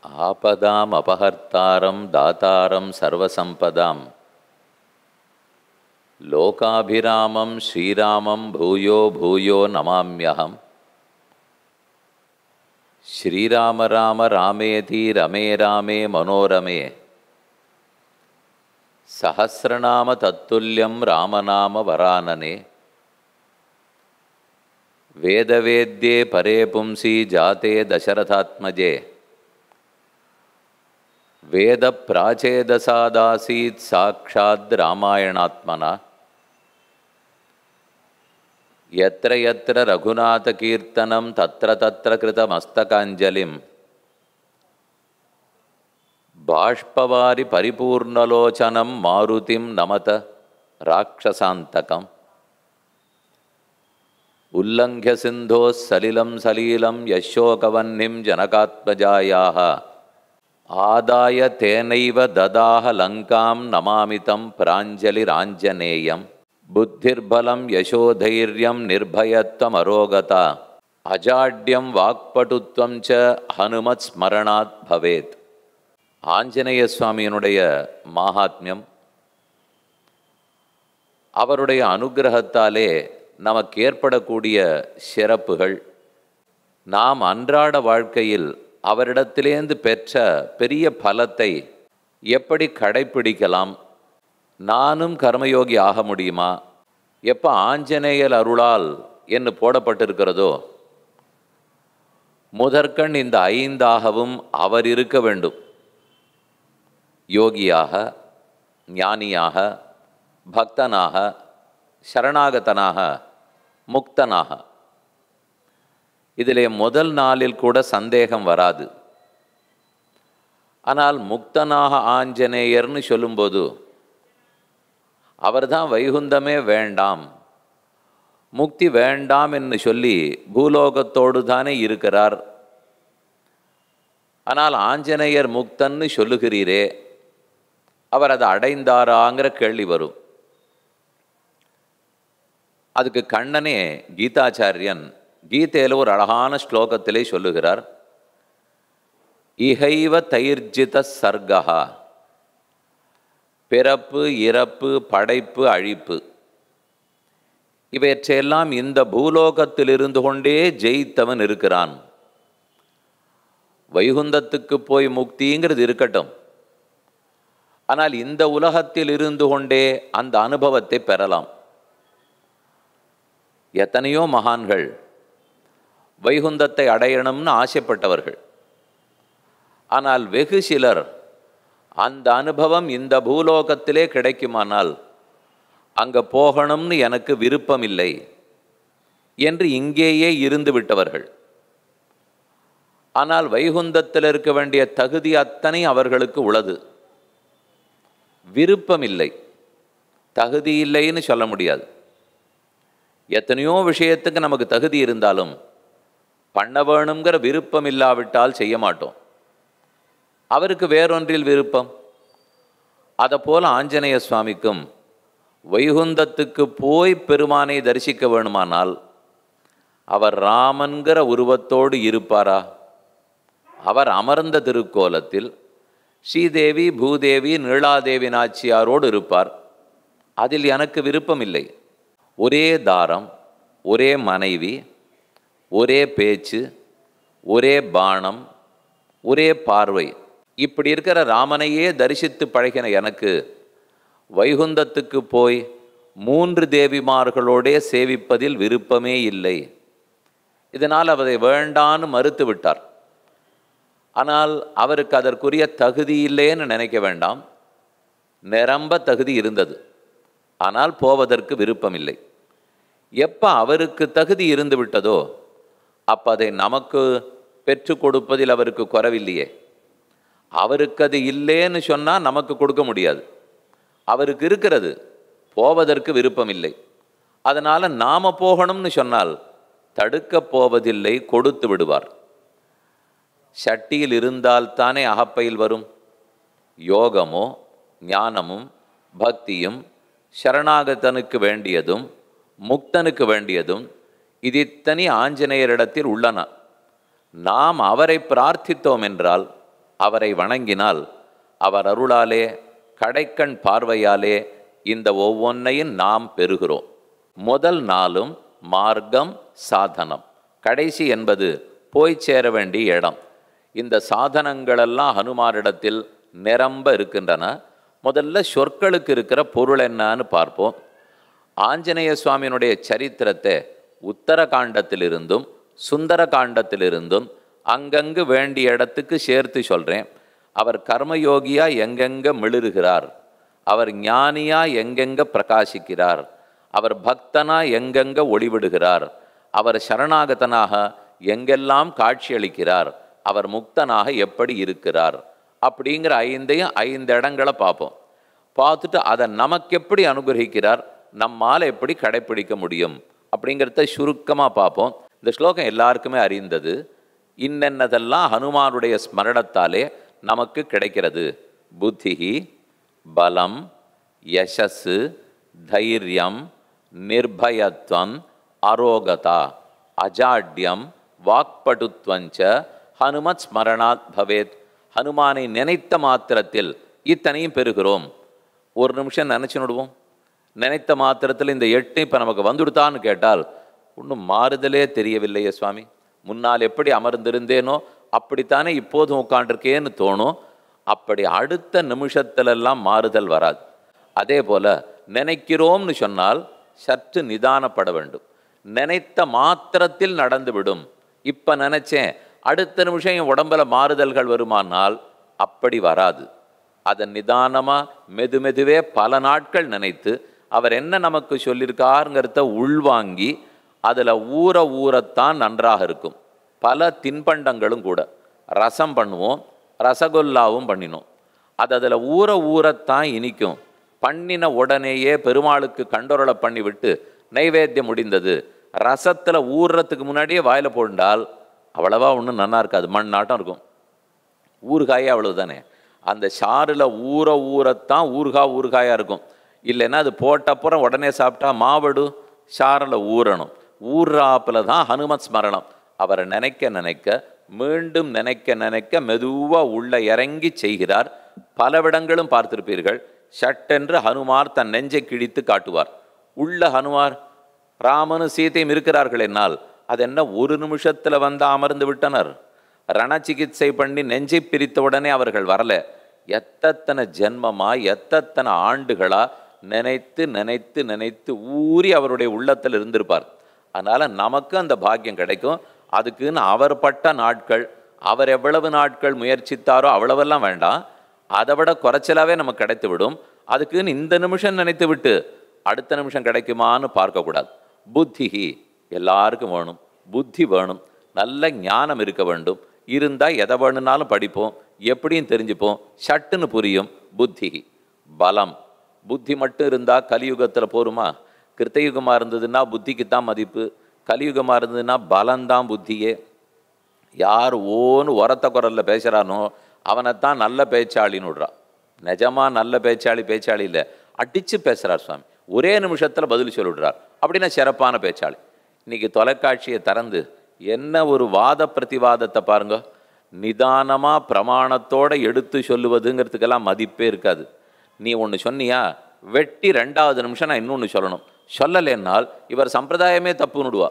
ஆபதாம் அபஹர்த்தாரம் தாத்தாரம் சர்வசம்பதாம் லோகாபிராமம் ஸ்ரீராமம் பூயோ பூயோ நமாம்யஹம். ஸ்ரீராம ராம ராமேதி ரமே ராமே மனோரமே சஹஸ்ரநாம தத்துல்யம் ராமநாம வரானனே. வேதவேத்யே பரே பும்சி ஜாதே தசரதாத்மஜே வேத பிராச்சேதசாதாசீத் சாக்ஷாத் ராமாயணாத்மனா. யத்ர யத்ர ரகுநாத கீர்த்தனம் தத்ர தத்ர கிருத மஸ்தகாஞ்சலிம் பாஷ்பவாரி பரிபூர்ணலோச்சனம் மாருதிம் நமத ராட்சசாந்தகம். உல்லங்க்ய சிந்தோஸ் சலிலம் சலீலம் யசோகவன்னிம் ஜனகாத்மஜாயாக ஆதாய தேனைவ ததாஹ லங்காம் நமாமிதம் பிராஞ்சலிராஞ்சநேயம். புத்திர்பலம் யசோதைர்யம் நிர்பயத்வம் அரோகதா அஜாட்யம் வாக்படுத்வம் ச ஹனுமத் ஸ்மரணாத் பவேத். ஆஞ்சநேய சுவாமியினுடைய மகாத்மியம், அவருடைய அனுகிரகத்தாலே நமக்கு ஏற்படக்கூடிய சிறப்புகள், நாம் அன்றாட வாழ்க்கையில் அவரிடத்திலேந்து பெற்ற பெரிய பலத்தை எப்படி கடைப்பிடிக்கலாம், நானும் கர்மயோகி ஆக முடியுமா, எப்போ ஆஞ்சநேயர் அருளால் என்று போடப்பட்டிருக்கிறதோ முதற்கண் இந்த ஐந்தாகவும் அவர் இருக்க வேண்டும். யோகியாக, ஞானியாக, பக்தனாக, சரணாகதனாக, முக்தனாக. இதிலே முதல் நாளில் கூட சந்தேகம் வராது. ஆனால் முக்தனாக ஆஞ்சநேயர்னு சொல்லும்போது அவர்தான் வைகுந்தமே வேண்டாம், முக்தி வேண்டாம் என்று சொல்லி பூலோகத்தோடு தானே இருக்கிறார். ஆனால் ஆஞ்சநேயர் முக்தன்னு சொல்லுகிறீரே, அவர் அதை அடைந்தாராங்கிற கேள்வி வரும். அதுக்கு கண்ணனே கீதாச்சாரியன் கீதையில் ஒரு அழகான ஸ்லோகத்திலே சொல்லுகிறார். இஹைவ தைர்ஜித சர்கா, பிறப்பு இறப்பு படைப்பு அழிப்பு இவற்றையெல்லாம் இந்த பூலோகத்தில் இருந்து கொண்டே ஜெயித்தவன் இருக்கிறான். வைகுந்தத்துக்கு போய் முக்திங்கிறது இருக்கட்டும், ஆனால் இந்த உலகத்தில் இருந்து கொண்டே அந்த அனுபவத்தை பெறலாம். எத்தனையோ மகான்கள் வைகுந்தத்தை அடையணும்னு ஆசைப்பட்டவர்கள். ஆனால் வெகு சிலர் அந்த அனுபவம் இந்த பூலோகத்திலே கிடைக்குமானால் அங்கே போகணும்னு எனக்கு விருப்பம் இல்லை என்று இங்கேயே இருந்து விட்டவர்கள். ஆனால் வைகுந்தத்தில் இருக்க வேண்டிய தகுதி அத்தனை அவர்களுக்கு உள்ளது. விருப்பம் இல்லை, தகுதி இல்லைன்னு சொல்ல முடியாது. எத்தனையோ விஷயத்துக்கு நமக்கு தகுதி இருந்தாலும் பண்ண வேணுங்கிற விருப்பம் இல்லாவிட்டால் செய்ய மாட்டோம். அவருக்கு வேறொன்றில் விருப்பம். அதை போல ஆஞ்சநேய சுவாமிக்கும் வைகுந்தத்துக்கு போய் பெருமானை தரிசிக்க வேணுமானால் அவர் ராமன்கிற உருவத்தோடு இருப்பாரா? அவர் அமர்ந்த திருக்கோலத்தில் ஸ்ரீதேவி பூதேவி நீலாதேவி நாச்சியாரோடு இருப்பார். அதில் எனக்கு விருப்பம் இல்லை. ஒரே தாரம், ஒரே மனைவி, ஒரே பேச்சு, ஒரே பாணம், ஒரே பார்வை, இப்படி இருக்கிற ராமனையே தரிசித்து பழகின எனக்கு வைகுந்தத்துக்கு போய் 3 தேவிமார்களோடே சேவிப்பதில் விருப்பமே இல்லை. இதனால் அவரை வேண்டான்னு மறுத்து விட்டார். ஆனால் அவருக்கு அதற்குரிய தகுதி இல்லைன்னு நினைக்க வேண்டாம். நிரம்ப தகுதி இருந்தது, ஆனால் போவதற்கு விருப்பம் இல்லை. எப்போ அவருக்கு தகுதி இருந்து விட்டதோ அப்போ அதை நமக்கு பெற்று கொடுப்பதில் அவருக்கு குறைவில்லையே. அவருக்கு அது இல்லைன்னு சொன்னால் நமக்கு கொடுக்க முடியாது. அவருக்கு இருக்கிறது, போவதற்கு விருப்பம் இல்லை. அதனால் நாம் போகணும்னு சொன்னால் தடுக்கப் போவதில்லை, கொடுத்து விடுவார். சட்டியில் இருந்தால்தானே அகப்பையில் வரும். யோகமோ ஞானமும் பக்தியும் சரணாகதனுக்கு வேண்டியதும் முக்தனுக்கு வேண்டியதும் இது இத்தனை ஆஞ்சநேயரிடத்தில் உள்ளன. நாம் அவரை பிரார்த்தித்தோம் என்றால் அவரை வணங்கினால் அவர் அருளாலே கடைக்கண் பார்வையாலே இந்த ஒவ்வொன்றையும் நாம் பெறுகிறோம். முதல் நாளும் மார்க்கம் சாதனம், கடைசி என்பது போய் சேர வேண்டிய இடம். இந்த சாதனங்களெல்லாம் ஹனுமாரிடத்தில் நிரம்ப இருக்கின்றன. முதல்ல சொற்களுக்கு இருக்கிற பொருள் என்னன்னு பார்ப்போம். ஆஞ்சநேய சுவாமியினுடைய சரித்திரத்தை உத்தரகாண்டத்திலிருந்தும் சுந்தர காண்டத்திலிருந்தும் அங்கங்கு வேண்டிய இடத்துக்கு சேர்த்து சொல்கிறேன். அவர் கர்மயோகியா எங்கெங்க மிளிருகிறார், அவர் ஞானியா எங்கெங்க பிரகாசிக்கிறார், அவர் பக்தனா எங்கெங்க ஒளிவிடுகிறார், அவர் சரணாகதனாக எங்கெல்லாம் காட்சியளிக்கிறார், அவர் முக்தனாக எப்படி இருக்கிறார் அப்படிங்கிற 5 இடங்களை பார்ப்போம். பார்த்துட்டு அதை நமக்கு எப்படி அனுகிரகிக்கிறார், நம்மால் எப்படி கடைப்பிடிக்க முடியும் அப்படிங்கிறத சுருக்கமாக பார்ப்போம். இந்த ஸ்லோகம் எல்லாருக்குமே அறிந்தது. இன்னென்னதெல்லாம் ஹனுமானுடைய ஸ்மரணத்தாலே நமக்கு கிடைக்கிறது. புத்திஹி, பலம், யசஸ், தைரியம், நிர்பயத்வம், அரோகதா, அஜாட்யம், வாக்படுத்வஞ்ச ஹனுமத் ஸ்மரணாத் பவேத். ஹனுமானை நினைத்த மாத்திரத்தில் இத்தனையும் பெறுகிறோம். ஒரு நிமிஷம் நினச்சினுடுவோம். நினைத்த மாத்திரத்தில் இந்த 8 இப்போ நமக்கு வந்துடுத்தான்னு கேட்டால் ஒன்றும் மாறுதலே தெரியவில்லையே சுவாமி, முன்னால் எப்படி அமர்ந்திருந்தேனோ அப்படித்தானே இப்போதும் உட்காண்டிருக்கேன்னு தோணும். அப்படி அடுத்த நிமிஷத்திலெல்லாம் மாறுதல் வராது. அதே போல் நினைக்கிறோம்னு சொன்னால் சற்று நிதானப்பட வேண்டும். நினைத்த மாத்திரத்தில் நடந்துவிடும். இப்போ நினச்சேன் அடுத்த நிமிஷம் என் உடம்பில் மாறுதல்கள் வருமானால் அப்படி வராது. அதை நிதானமாக மெதுமெதுவே பல நாட்கள் நினைத்து அவர் என்ன நமக்கு சொல்லியிருக்காருங்கிறத உள்வாங்கி அதில் ஊறத்தான் நன்றாக இருக்கும். பல தின்பண்டங்களும் கூட ரசம் பண்ணுவோம், ரசகுல்லாவும் பண்ணினோம். அதில் ஊறத்தான் இனிக்கும். பண்ணின உடனேயே பெருமாளுக்கு கண்டொரலை பண்ணிவிட்டு நைவேத்தியம் முடிந்தது. ரசத்தில் ஊறுறதுக்கு முன்னாடியே வாயில் போட்டால் அவ்வளவா ஒன்றும் நல்லா இருக்காது, மண் நாட்டம் இருக்கும். ஊறுகாயே அவ்வளவு தானே. அந்த சாறில் ஊறத்தான் ஊறுகாயாக இருக்கும். இல்லைன்னா அது போட்டப்புறம் உடனே சாப்பிட்டா மாவடு சாரில் ஊறணும். ஊறாப்பில் தான் ஹனுமத் ஸ்மரணம். அவரை நினைக்க மீண்டும் நினைக்க மெதுவாக உள்ள இறங்கி செய்கிறார். பலவிடங்களும் பார்த்திருப்பீர்கள். சட்டென்று ஹனுமார் தன் நெஞ்சை கிழித்து காட்டுவார். உள்ள ஹனுமார் ராமனும் சீதையும் இருக்கிறார்கள் என்னால் அது என்ன ஒரு நிமிஷத்தில் வந்து அமர்ந்து விட்டனர். ரணச்சிகிச்சை பண்ணி நெஞ்சை பிரித்த உடனே அவர்கள் வரல. எத்தனை ஜென்மமா எத்தனை ஆண்டுகளா நினைத்து ஊறி அவருடைய உள்ளத்தில் இருந்திருப்பார். அதனால் நமக்கு அந்த பாக்கியம் கிடைக்கும். அதுக்குன்னு அவர் பட்ட நாட்கள், அவர் எவ்வளவு நாட்கள் முயற்சித்தாரோ அவ்வளவெல்லாம் வேண்டாம். அதை விட குறைச்சலாவே நமக்கு கிடைத்து விடும். அதுக்குன்னு இந்த நிமிஷம் நினைத்து விட்டு அடுத்த நிமிஷம் கிடைக்குமான்னு பார்க்கக்கூடாது. புத்திஹி எல்லாருக்கும் வேணும். புத்தி வேணும், நல்ல ஞானம் இருக்க வேண்டும். இருந்தால் எதை வேணுனாலும் படிப்போம், எப்படியும் தெரிஞ்சுப்போம், சட்டுன்னு புரியும். புத்திஹி பலம், புத்தி மட்டும் இருந்தால் கலியுகத்தில் போருமா? கிருத்தயுகமாக இருந்ததுன்னா புத்திக்குத்தான் மதிப்பு, கலியுகமாக இருந்ததுன்னா பலம்தான் புத்தியே. யார் ஓன்னு உரத்த குரலில் பேசுகிறானோ அவனைத்தான் நல்ல பேச்சாளின்னு விடுறா. நிஜமாக நல்ல பேச்சாளி இல்லை, அடித்து பேசுகிறார் சுவாமி, ஒரே நிமிஷத்தில் பதில் சொல்லிவிடுறார். அப்படின்னா சிறப்பான பேச்சாளி. இன்றைக்கி தொலைக்காட்சியை திறந்து என்ன ஒரு வாத பிரதிவாதத்தை பாருங்க. நிதானமாக பிரமாணத்தோடு எடுத்து சொல்லுவதுங்கிறதுக்கெல்லாம் மதிப்பே இருக்காது. நீ ஒன்று சொன்னியா வெட்டி 2வது நிமிஷம் நான் இன்னொன்று சொல்லணும். சொல்லலைன்னால் இவர் சம்பிரதாயமே தப்புன்னுடுவா.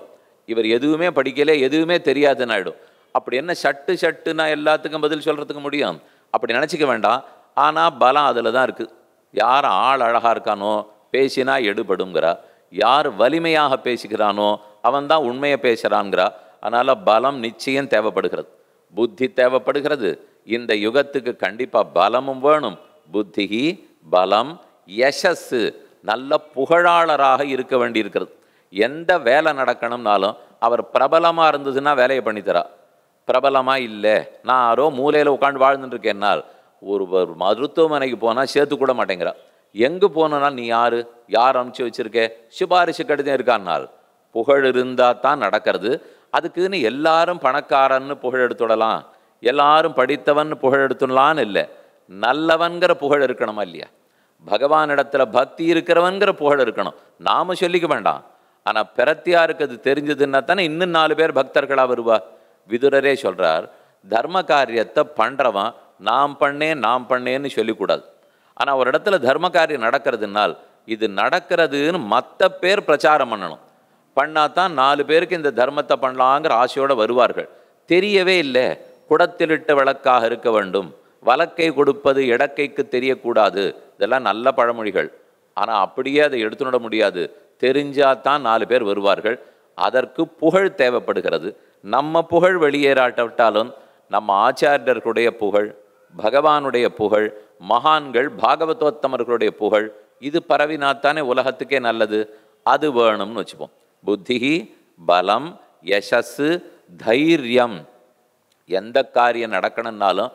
இவர் எதுவுமே படிக்கலே, எதுவுமே தெரியாதுன்னு ஆகிடும். அப்படி என்ன சட்டுன்னா எல்லாத்துக்கும் பதில் சொல்கிறதுக்கு முடியும்? அப்படி நினச்சிக்க வேண்டாம். ஆனால் பலம் அதில் தான் இருக்குது. யார் ஆள் அழகாக இருக்கானோ பேசினா எடுபடுங்கிறா, யார் வலிமையாக பேசிக்கிறானோ அவன்தான் உண்மையை பேசுகிறான்ங்கிறா. அதனால் பலம் நிச்சயம் தேவைப்படுகிறது, புத்தி தேவைப்படுகிறது. இந்த யுகத்துக்கு கண்டிப்பாக பலமும் வேணும். புத்திஹி பலம், யசஸ், நல்ல புகழாளராக இருக்க வேண்டி இருக்கிறது. எந்த வேலை நடக்கணும்னாலும் அவர் பிரபலமாக இருந்ததுன்னா வேலையை பண்ணித்தரா. பிரபலமாக இல்லை, நான் யாரோ மூலையில் உட்காந்து வாழ்ந்துட்டுருக்கேன்னால் ஒரு மருத்துவமனைக்கு போனால் சேர்த்து கூட மாட்டேங்கிறா. எங்கே போனால் நீ யார் அனுப்பிச்சி வச்சுருக்கே, சிபாரிசு கடிதம் இருக்கான்னால் புகழ் இருந்தால் தான் நடக்கிறது. அதுக்குன்னு எல்லாரும் பணக்காரன்னு புகழ் எடுத்துடலாம், எல்லாரும் படித்தவன் புகழ் எடுத்துடலான்னு இல்லை. நல்லவன்கிற புகழ் இருக்கணுமா இல்லையா? பகவானிடத்துல பக்தி இருக்கிறவன்கிற புகழ் இருக்கணும். நாம சொல்லிக்க வேண்டாம். ஆனால் பிரத்தியாருக்கு அது தெரிஞ்சதுன்னா தானே இன்னும் 4 பேர் பக்தர்களாக வருவா. விதுரரே சொல்கிறார், தர்ம காரியத்தை பண்ணுறவன் நான் பண்ணேன் நான் பண்ணேன்னு சொல்லிக்கூடாது. ஆனால் ஒரு இடத்துல தர்ம காரியம் நடக்கிறதுனால் இது நடக்கிறதுன்னு மற்ற பேர் பிரச்சாரம் பண்ணணும். பண்ணாதான் 4 பேருக்கு இந்த தர்மத்தை பண்ணலாங்கிற ஆசையோடு வருவார்கள். தெரியவே இல்லை. குடத்திலிட்ட விளக்காக இருக்க வேண்டும், வலக்கை கொடுப்பது இடக்கைக்கு தெரியக்கூடாது, இதெல்லாம் நல்ல பழமொழிகள். ஆனால் அப்படியே அதை எடுத்துட முடியாது. தெரிஞ்சாதான் 4 பேர் வருவார்கள். அதற்கு புகழ் தேவைப்படுகிறது. நம்ம புகழ் வெளியேறாட்டாலும் நம்ம ஆச்சாரியர்களுடைய புகழ், பகவானுடைய புகழ், மகான்கள் பாகவதோத்தமர்களுடைய புகழ், இது பரவினாத்தானே உலகத்துக்கே நல்லது. அது வேணும்னு வச்சுப்போம். புத்தி, பலம், யசஸ், தைரியம். எந்த காரியம் நடக்கணும்னாலும்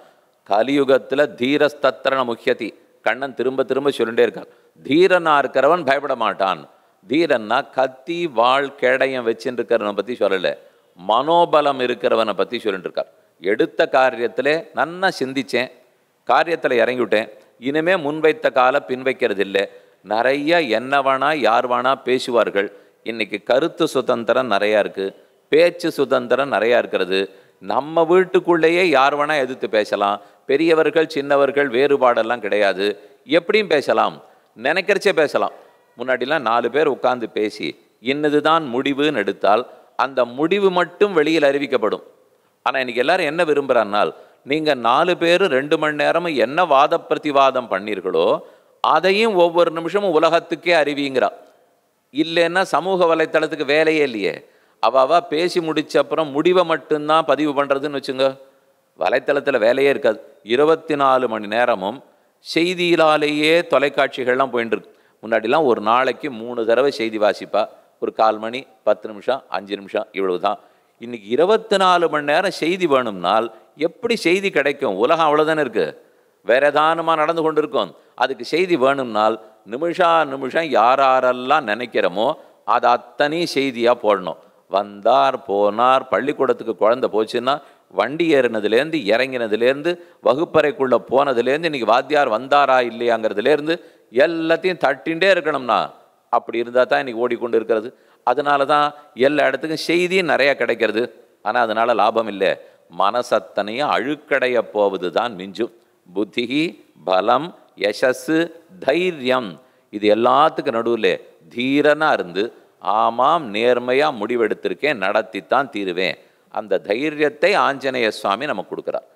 கலியுகத்தில் தீரஸ்தத்திரன முக்கியதி. கண்ணன் திரும்ப திரும்ப சொல்லிட்டே இருக்கார். தீரனா இருக்கிறவன் பயப்பட மாட்டான். தீரன்னா கத்தி வாழ் கேடயம் வச்சுட்டு இருக்கிறவனை பற்றி சொல்லலை, மனோபலம் இருக்கிறவனை பற்றி சொல்லிட்டு இருக்கார். எடுத்த காரியத்தில் நன்னா சிந்தித்தேன், காரியத்தில் இறங்கிவிட்டேன், இனிமே முன்வைத்த கால பின்வைக்கிறது இல்லை. நிறைய என்ன வேணா யார் வேணா பேசுவார்கள். இன்னைக்கு கருத்து சுதந்திரம் நிறையா இருக்குது, பேச்சு சுதந்திரம் நிறையா இருக்கிறது. நம்ம வீட்டுக்குள்ளேயே யார் வேணா எதிர்த்து பேசலாம். பெரியவர்கள் சின்னவர்கள் வேறுபாடெல்லாம் கிடையாது. எப்படியும் பேசலாம், நினைக்கிறச்சே பேசலாம். முன்னாடிலாம் 4 பேர் உட்கார்ந்து பேசி இன்னதுதான் முடிவுன்னு எடுத்தால் அந்த முடிவு மட்டும் வெளியில் அறிவிக்கப்படும். ஆனால் இன்றைக்கி எல்லாரும் என்ன விரும்புகிறான்னால், நீங்கள் 4 பேர் 2 மணி நேரமும் என்ன வாத பிரதிவாதம் பண்ணீர்களோ அதையும் ஒவ்வொரு நிமிஷமும் உலகத்துக்கே அறிவிங்கிறா. இல்லைன்னா சமூக வலைத்தளத்துக்கு வேலையே இல்லையே. அவ பேசி முடிச்ச அப்புறம் முடிவை மட்டும்தான் பதிவு பண்ணுறதுன்னு வச்சுங்க, வலைத்தளத்தில் வேலையே இருக்காது. 24 மணி நேரமும் செய்தியிலாலேயே தொலைக்காட்சிகள்லாம் போயிட்டு இருக்கு. முன்னாடிலாம் ஒரு நாளைக்கு 3 தடவை செய்தி வாசிப்பா. ஒரு 1/4 மணி, 10 நிமிஷம், 5 நிமிஷம், இவ்வளவு தான். இன்றைக்கி 24 மணி நேரம் செய்தி வேணும்னால் எப்படி செய்தி கிடைக்கும்? உலகம் அவ்வளோதானே இருக்குது, வேற ஏதானுமா நடந்து கொண்டு இருக்கும். அதுக்கு செய்தி வேணும்னால் நிமிஷம் யாரெல்லாம் நினைக்கிறோமோ அதை அத்தனையும் செய்தியாக போடணும். வந்தார் போனார், பள்ளிக்கூடத்துக்கு குழந்தை போச்சுன்னா வண்டி ஏறினதுலேருந்து இறங்கினதுலேருந்து வகுப்பறைக்குள்ளே போனதுலேருந்து இன்றைக்கி வாத்தியார் வந்தாரா இல்லையாங்கிறதுலேருந்து எல்லாத்தையும் தட்டின்ண்டே இருக்கணும்னா அப்படி இருந்தால் தான் இன்றைக்கி ஓடிக்கொண்டு இருக்கிறது. அதனால தான் எல்லா இடத்துக்கும் செய்தியும் நிறையா கிடைக்கிறது. ஆனால் அதனால் லாபம் இல்லை. மனசத்தனையும் அழுக்கடைய போவது தான் மிஞ்சும். புத்தி, பலம், யசஸ், தைரியம், இது எல்லாத்துக்கும் நடுவில் தீரனாக இருந்து ஆமாம் நேர்மையாக முடிவெடுத்திருக்கேன், நடத்தித்தான் தீருவேன், அந்த தைரியத்தை ஆஞ்சநேய சுவாமி நமக்கு கொடுக்குறார்.